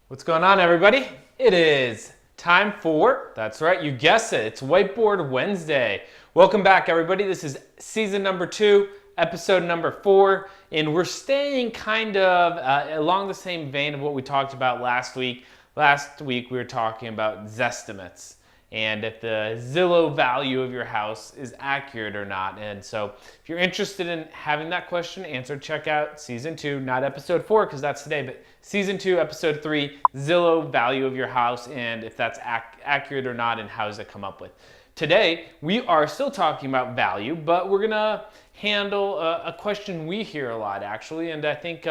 What's going on, everybody? It is time for, that's right, you guessed it, it's Whiteboard Wednesday. Welcome back, everybody. This is season number 2, episode number 4, and we're staying kind of along the same vein of what we talked about last week. Last week we were talking about Zestimates and if the Zillow value of your house is accurate or not. And so if you're interested in having that question answered, check out season 2, not episode 4 because that's today, but season 2, episode 3, Zillow value of your house and if that's accurate or not and how does it come up with. Today, we are still talking about value, but we're gonna handle a question we hear a lot actually, and I think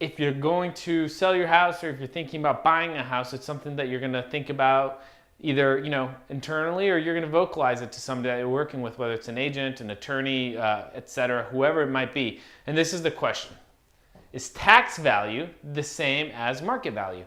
if you're going to sell your house or if you're thinking about buying a house, it's something that you're gonna think about either internally or you're going to vocalize it to somebody that you're working with, whether it's an agent, an attorney, etc., whoever it might be. And this is the question: is tax value the same as market value?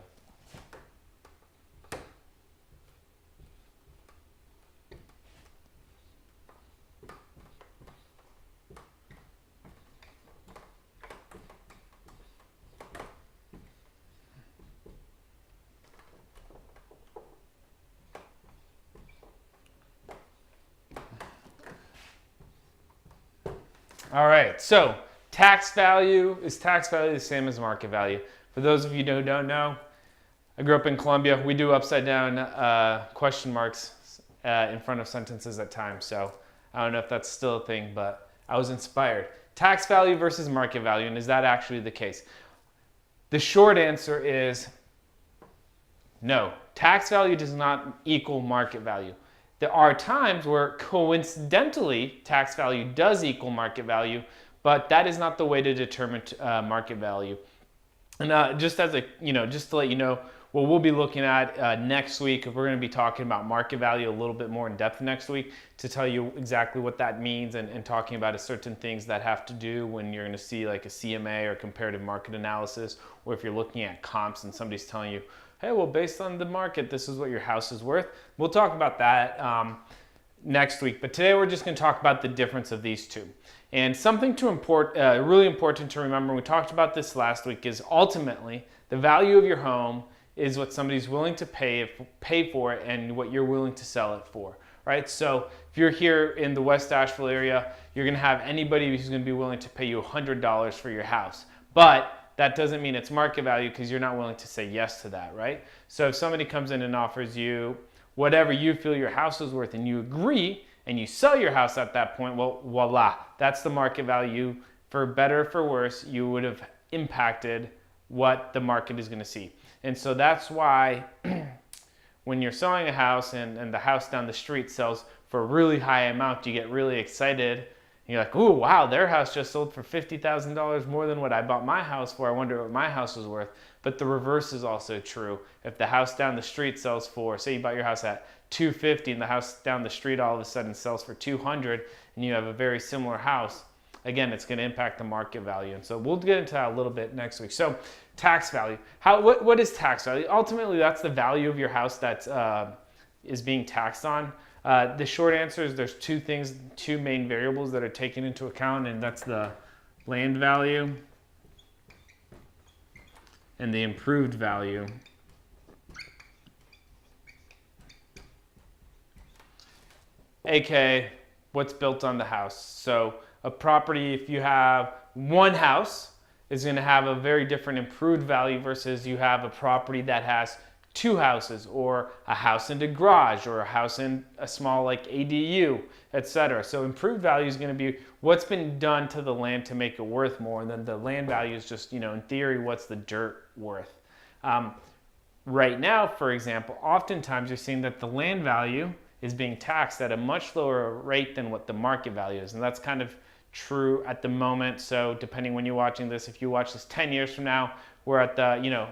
All right, so tax value, is tax value the same as market value? For those of you who don't know, I grew up in Colombia. We do upside down question marks in front of sentences at times, so I don't know if that's still a thing, but I was inspired. Tax value versus market value, and is that actually the case? The short answer is no. Tax value does not equal market value. There are times where coincidentally tax value does equal market value, but that is not the way to determine market value. And just as just to let you know, what we'll be looking at next week, we're going to be talking about market value a little bit more in depth next week to tell you exactly what that means and talking about certain things that have to do when you're going to see like a CMA or comparative market analysis, or if you're looking at comps and somebody's telling you, hey, well, based on the market, this is what your house is worth. We'll talk about that next week. But today we're just going to talk about the difference of these two. And something really important to remember, we talked about this last week, is ultimately the value of your home is what somebody's willing to pay for it and what you're willing to sell it for, right? So if you're here in the West Asheville area, you're going to have anybody who's going to be willing to pay you $100 for your house. But that doesn't mean it's market value because you're not willing to say yes to that, right? So if somebody comes in and offers you whatever you feel your house is worth and you agree and you sell your house at that point, well, voila, that's the market value. For better or for worse, you would have impacted what the market is going to see. And so that's why when you're selling a house and the house down the street sells for a really high amount, you get really excited. You're like, ooh, wow, their house just sold for $50,000 more than what I bought my house for. I wonder what my house is worth. But the reverse is also true. If the house down the street sells for, say you bought your house at $250 and the house down the street all of a sudden sells for $200 and you have a very similar house, again, it's going to impact the market value. And so we'll get into that a little bit next week. So tax value. What is tax value? Ultimately, that's the value of your house that is being taxed on. The short answer is there's two main variables that are taken into account, and that's the land value and the improved value. AKA what's built on the house. So a property, if you have one house, is going to have a very different improved value versus you have a property that has two houses, or a house and a garage, or a house and a small like ADU, etc. So improved value is going to be what's been done to the land to make it worth more, and then the land value is just, in theory, what's the dirt worth. Right now, for example, oftentimes you're seeing that the land value is being taxed at a much lower rate than what the market value is, and that's kind of true at the moment. So depending when you're watching this, if you watch this 10 years from now, we're at the,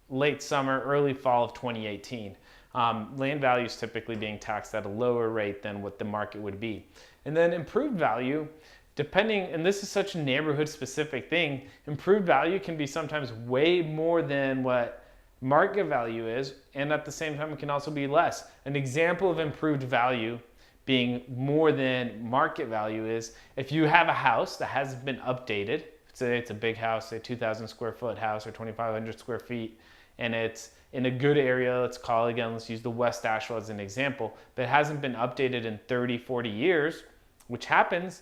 late summer, early fall of 2018. Land value is typically being taxed at a lower rate than what the market would be. And then improved value, depending, and this is such a neighborhood specific thing, improved value can be sometimes way more than what market value is, and at the same time it can also be less. An example of improved value being more than market value is if you have a house that hasn't been updated, Say it's a big house, say 2,000 square foot house or 2,500 square feet, and it's in a good area, let's call it again, let's use the West Asheville as an example, but it hasn't been updated in 30, 40 years, which happens,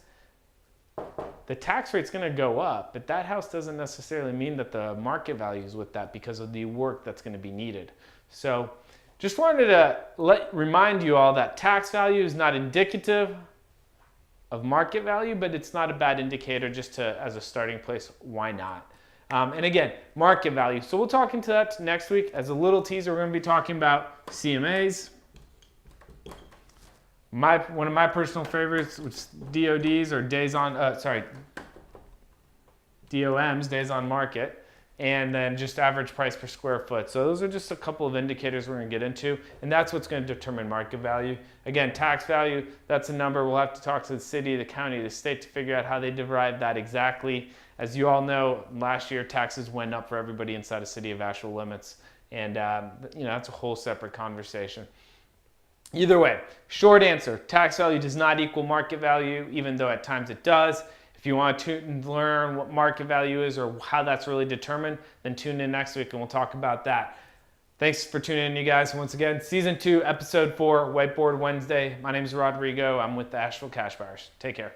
the tax rate's gonna go up, but that house doesn't necessarily mean that the market value is with that because of the work that's gonna be needed. So just wanted to remind you all that tax value is not indicative of market value, but it's not a bad indicator just as a starting place. Why not? And again, market value. So we'll talk into that next week. As a little teaser, we're going to be talking about CMAs. One of my personal favorites, which is DODs or DOMs, days on market, and then just average price per square foot. So those are just a couple of indicators we're going to get into, and that's what's going to determine market value. Again, tax value, that's a number. We'll have to talk to the city, the county, the state to figure out how they derive that exactly. As you all know, last year taxes went up for everybody inside the city of Asheville limits, and that's a whole separate conversation. Either way, short answer, tax value does not equal market value, even though at times it does. If you want to learn what market value is or how that's really determined, then tune in next week and we'll talk about that. Thanks for tuning in, you guys. Once again, Season 2, Episode 4, Whiteboard Wednesday. My name is Rodrigo. I'm with the Asheville Cash Buyers. Take care.